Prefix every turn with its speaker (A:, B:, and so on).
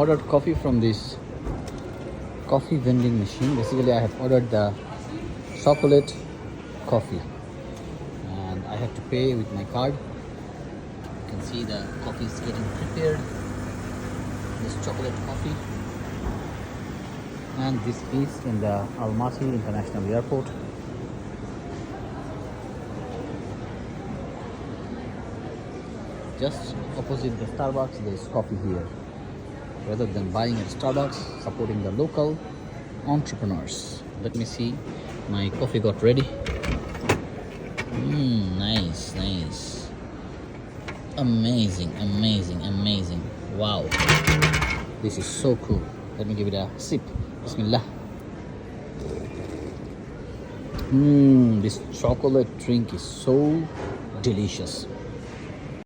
A: Ordered coffee from this coffee vending machine. Basically, I have ordered the chocolate coffee and I have to pay with my card. You can see the coffee is getting prepared. This chocolate coffee, and this is in the Almaty International Airport. Just opposite the Starbucks, there is coffee here. Rather than buying at Starbucks, supporting the local entrepreneurs. Let me see. My coffee got ready. Nice, nice. Amazing, amazing, amazing. Wow. This is so cool. Let me give it a sip. Bismillah. This chocolate drink is so delicious.